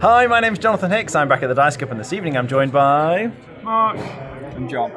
Hi, my name's Jonathan Hicks. I'm back at the Dice Cup, and this evening I'm joined by Mark and John.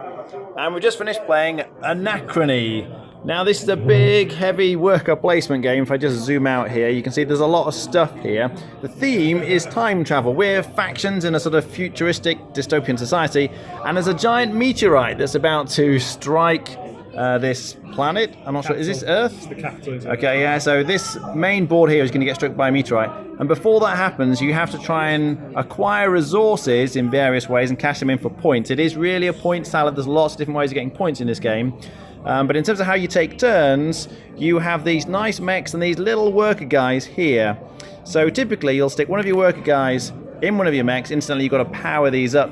And we've just finished playing Anachrony. Now this is a big, heavy worker placement game. If I just zoom out here, you can see there's a lot of stuff here. The theme is time travel. We're factions in a sort of futuristic dystopian society, and there's a giant meteorite that's about to strike this planet. I'm not sure, is this Earth? It's the capital. Okay, yeah, so this main board here is going to get struck by a meteorite. And before that happens, you have to try and acquire resources in various ways and cash them in for points. It is really a point salad. There's lots of different ways of getting points in this game. But in terms of how you take turns, you have these nice mechs and these little worker guys here. So typically, you'll stick one of your worker guys in one of your mechs. Instantly, you've got to power these up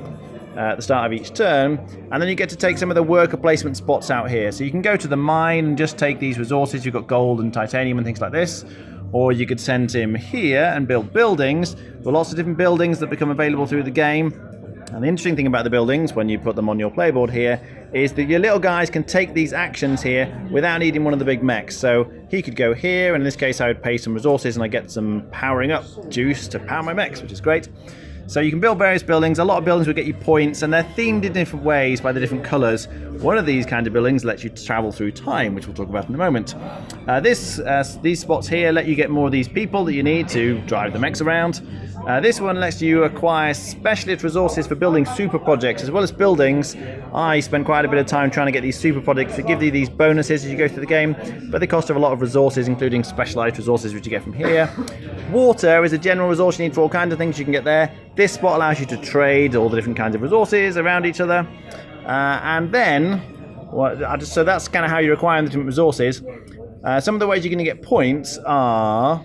at the start of each turn, and then you get to take some of the worker placement spots out here. So you can go to the mine and just take these resources. You've got gold and titanium and things like this, or you could send him here and build buildings. There are lots of different buildings that become available through the game, and the interesting thing about the buildings when you put them on your playboard here is that your little guys can take these actions here without needing one of the big mechs. So he could go here, and in this case I would pay some resources and I get some powering up juice to power my mechs, which is great. So you can build various buildings. A lot of buildings will get you points, and they're themed in different ways by the different colours. One of these kind of buildings lets you travel through time, which we'll talk about in a moment. These spots here let you get more of these people that you need to drive the mechs around. This one lets you acquire specialist resources for building super projects. As well as buildings, I spend quite a bit of time trying to get these super projects that give you these bonuses as you go through the game, but they cost a lot of resources, including specialised resources which you get from here. Water is a general resource you need for all kinds of things you can get there. This spot allows you to trade all the different kinds of resources around each other. And then, so that's kind of how you're acquiring the different resources. Some of the ways you're going to get points are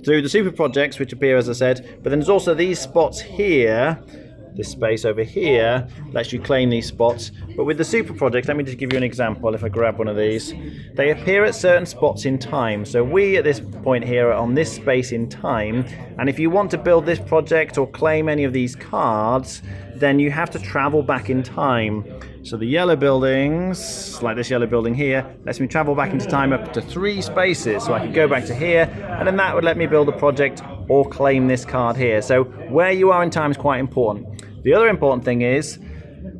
through the super projects, which appear, as I said, but then there's also these spots here. This space over here lets you claim these spots. But with the super projects, let me just give you an example. If I grab one of these, they appear at certain spots in time. So we at this point here are on this space in time, and if you want to build this project or claim any of these cards, then you have to travel back in time. So the yellow buildings, like this yellow building here, lets me travel back into time up to 3 spaces. So I could go back to here, and then that would let me build a project or claim this card here. So where you are in time is quite important. The other important thing is,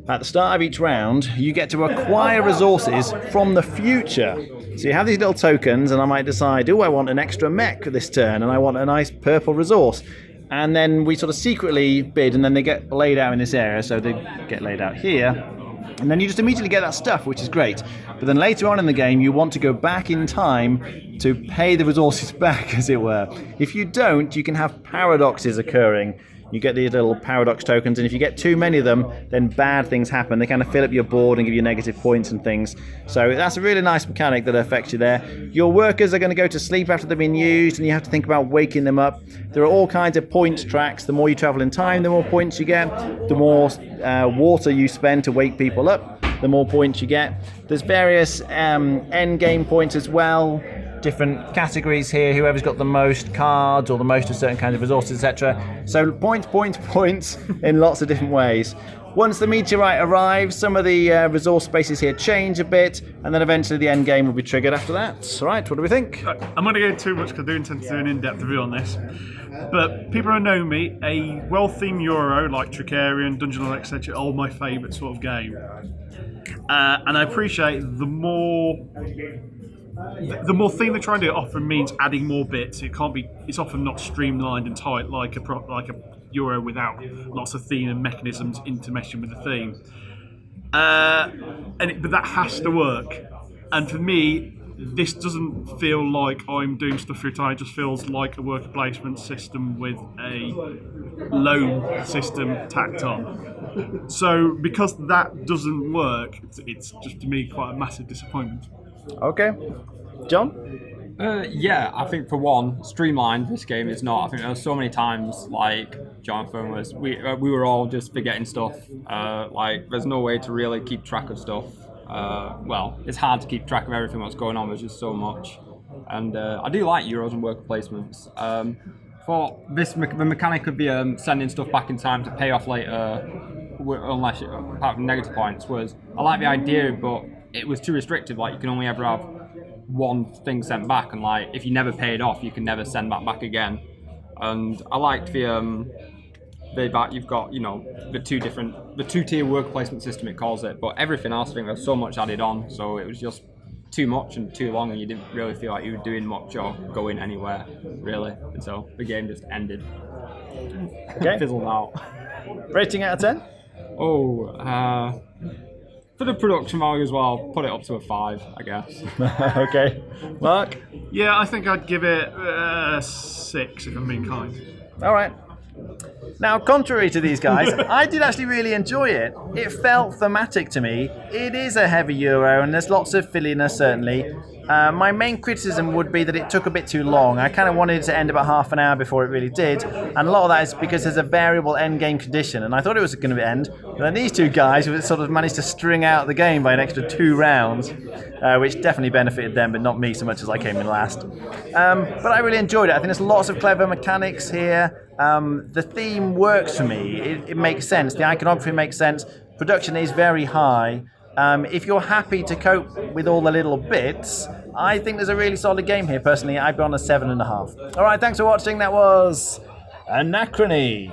at the start of each round, you get to acquire resources from the future. So you have these little tokens, and I might decide, I want an extra mech this turn, and I want a nice purple resource. And then we sort of secretly bid, and then they get laid out in this area, so they get laid out here. And then you just immediately get that stuff, which is great. But then later on in the game, you want to go back in time to pay the resources back, as it were. If you don't, you can have paradoxes occurring. You get these little paradox tokens, and if you get too many of them, then bad things happen. They kind of fill up your board and give you negative points and things. So that's a really nice mechanic that affects you there. Your workers are going to go to sleep after they've been used, and you have to think about waking them up. There are all kinds of points tracks. The more you travel in time, the more points you get. The more water you spend to wake people up, the more points you get. There's various end game points as well. Different categories here, whoever's got the most cards or the most of certain kinds of resources, etc. So points in lots of different ways. Once the meteorite arrives, some of the resource spaces here change a bit, and then eventually the end game will be triggered after that. All right, what do we think? I'm going to go too much because I do intend to do an in-depth review on this. But people who know me, a well-themed Euro like Tricarian, Dungeon & etc. are my favourite sort of game. And I appreciate the more theme they're trying to offer means adding more bits. It's often not streamlined and tight like a Euro without lots of theme and mechanisms intermeshing with the theme. But that has to work. And for me, this doesn't feel like I'm doing stuff through time. It just feels like a worker placement system with a loan system tacked on. So because that doesn't work, it's just to me quite a massive disappointment. Okay. John? Yeah, I think for one, streamlined this game is not. I think there were so many times, like Jonathan was, we were all just forgetting stuff. Like, there's no way to really keep track of stuff. Well, it's hard to keep track of everything that's going on. There's just so much. And I do like Euros and worker placements. For this, the mechanic of the sending stuff back in time to pay off later, unless apart from negative points, was I like the idea, but it was too restrictive. Like, you can only ever have one thing sent back, and like if you never pay it off, you can never send that back again. And I liked that you've got, you know, the two-tier worker placement system it calls it, but everything else, I think there's so much added on, so it was just too much and too long, and you didn't really feel like you were doing much or going anywhere, really. And so the game just ended. Okay. Fizzled out. Rating out of 10? Oh, for the production value as well, put it up to a 5, I guess. Okay. Mark? Yeah, I think I'd give it 6 if I'm being kind. All right. Now, contrary to these guys, I did actually really enjoy it. It felt thematic to me. It is a heavy Euro, and there's lots of filliness, certainly. My main criticism would be that it took a bit too long. I kind of wanted it to end about half an hour before it really did, and a lot of that is because there's a variable end game condition, and I thought it was going to end. But then these two guys sort of managed to string out the game by an extra 2 rounds, which definitely benefited them, but not me so much as I came in last. But I really enjoyed it. I think there's lots of clever mechanics here. The theme works for me. It makes sense. The iconography makes sense. Production is very high. If you're happy to cope with all the little bits, I think there's a really solid game here. Personally, I'd be on a 7.5. All right, thanks for watching. That was Anachrony.